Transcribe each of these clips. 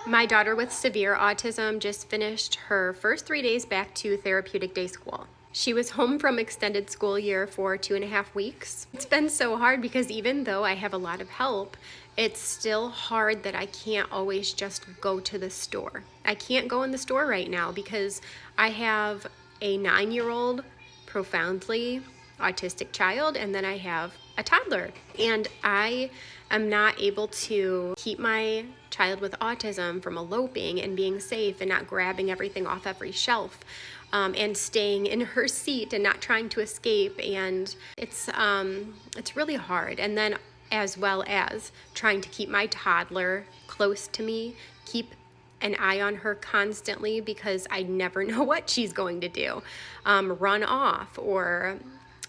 My daughter with severe autism just finished her first 3 days back to therapeutic day school. She was home from extended school year for 2.5 weeks. It's been so hard because even though I have a lot of help, it's still hard that I can't always just go to the store. I can't go in the store right now because I have a 9-year-old profoundly autistic child, and then I have a toddler, and I am not able to keep my child with autism from eloping and being safe and not grabbing everything off every shelf, and staying in her seat and not trying to escape. And it's really hard. And then as well as trying to keep my toddler close to me, keep an eye on her constantly, because I never know what she's going to do. Run off or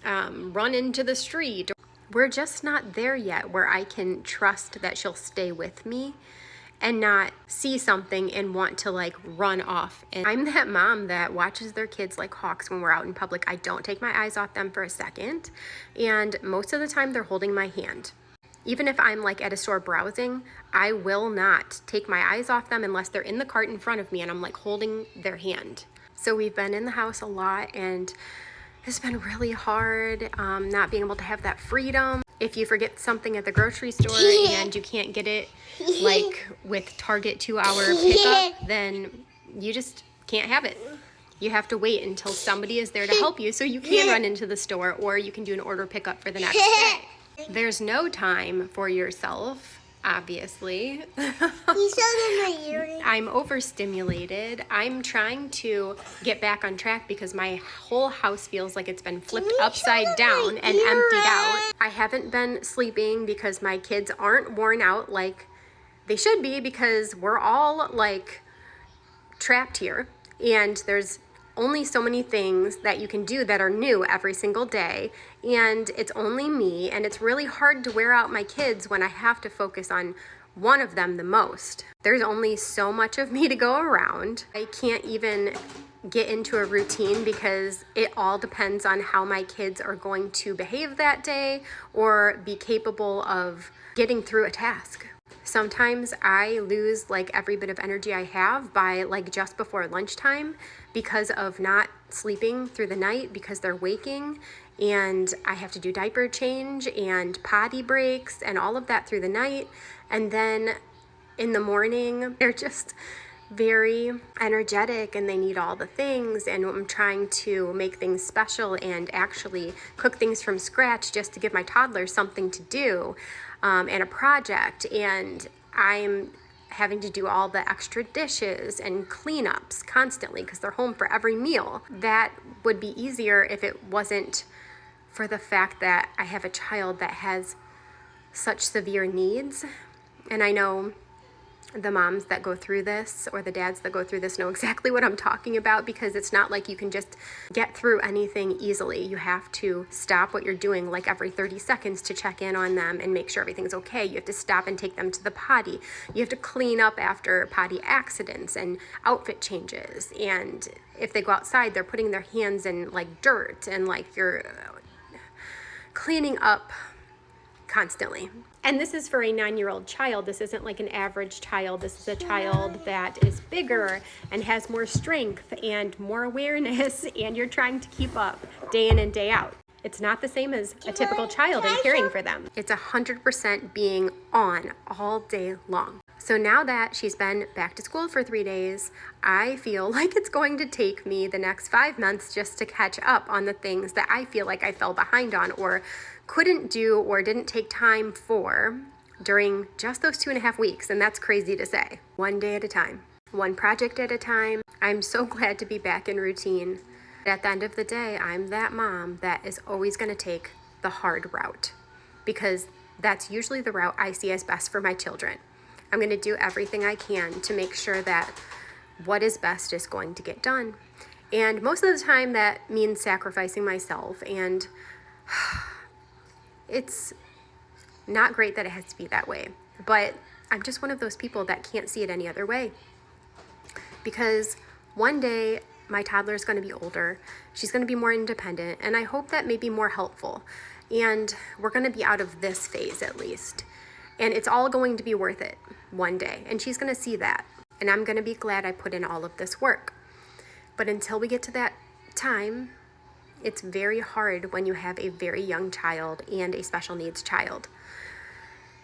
run into the street. We're just not there yet where I can trust that she'll stay with me and not see something and want to like run off. And I'm that mom that watches their kids like hawks when we're out in public. I don't take my eyes off them for a second. And most of the time they're holding my hand. Even if I'm like at a store browsing, I will not take my eyes off them unless they're in the cart in front of me and I'm like holding their hand. So we've been in the house a lot, and it's been really hard not being able to have that freedom. If you forget something at the grocery store and you can't get it like with Target 2-hour pickup, then you just can't have it. You have to wait until somebody is there to help you so you can run into the store, or you can do an order pickup for the next day. There's no time for yourself, obviously. I'm overstimulated. I'm trying to get back on track because my whole house feels like it's been flipped upside down and emptied out. I haven't been sleeping because my kids aren't worn out like they should be, because we're all like trapped here, and there's only so many things that you can do that are new every single day, and it's only me, and it's really hard to wear out my kids when I have to focus on one of them the most. There's only so much of me to go around. I can't even get into a routine because it all depends on how my kids are going to behave that day or be capable of getting through a task. Sometimes I lose like every bit of energy I have by like just before lunchtime because of not sleeping through the night, because they're waking and I have to do diaper change and potty breaks and all of that through the night. And then in the morning, they're just very energetic and they need all the things, and I'm trying to make things special and actually cook things from scratch just to give my toddler something to do, and a project, and I'm having to do all the extra dishes and cleanups constantly because they're home for every meal. That would be easier if it wasn't for the fact that I have a child that has such severe needs. And I know the moms that go through this or the dads that go through this know exactly what I'm talking about, because it's not like you can just get through anything easily. You have to stop what you're doing like every 30 seconds to check in on them and make sure everything's okay. You have to stop and take them to the potty. You have to clean up after potty accidents and outfit changes. And if they go outside, they're putting their hands in like dirt and like you're cleaning up constantly. And this is for a 9-year-old child. This isn't like an average child. This is a child that is bigger and has more strength and more awareness, and you're trying to keep up day in and day out. It's not the same as a typical child and caring for them. It's 100% being on all day long. So now that she's been back to school for 3 days, I feel like it's going to take me the next 5 months just to catch up on the things that I feel like I fell behind on or couldn't do or didn't take time for during just those 2.5 weeks. And that's crazy to say. One day at a time, one project at a time. I'm so glad to be back in routine. But at the end of the day, I'm that mom that is always going to take the hard route, because that's usually the route I see as best for my children. I'm going to do everything I can to make sure that what is best is going to get done. And most of the time that means sacrificing myself, and it's not great that it has to be that way. But I'm just one of those people that can't see it any other way. Because one day my toddler is going to be older, she's going to be more independent, and I hope that may be more helpful. And we're going to be out of this phase at least. And it's all going to be worth it one day. And she's going to see that. And I'm going to be glad I put in all of this work. But until we get to that time, it's very hard when you have a very young child and a special needs child.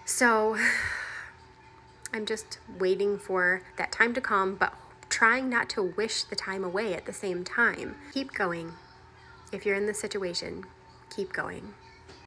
So I'm just waiting for that time to come, but trying not to wish the time away at the same time. Keep going. If you're in this situation, keep going.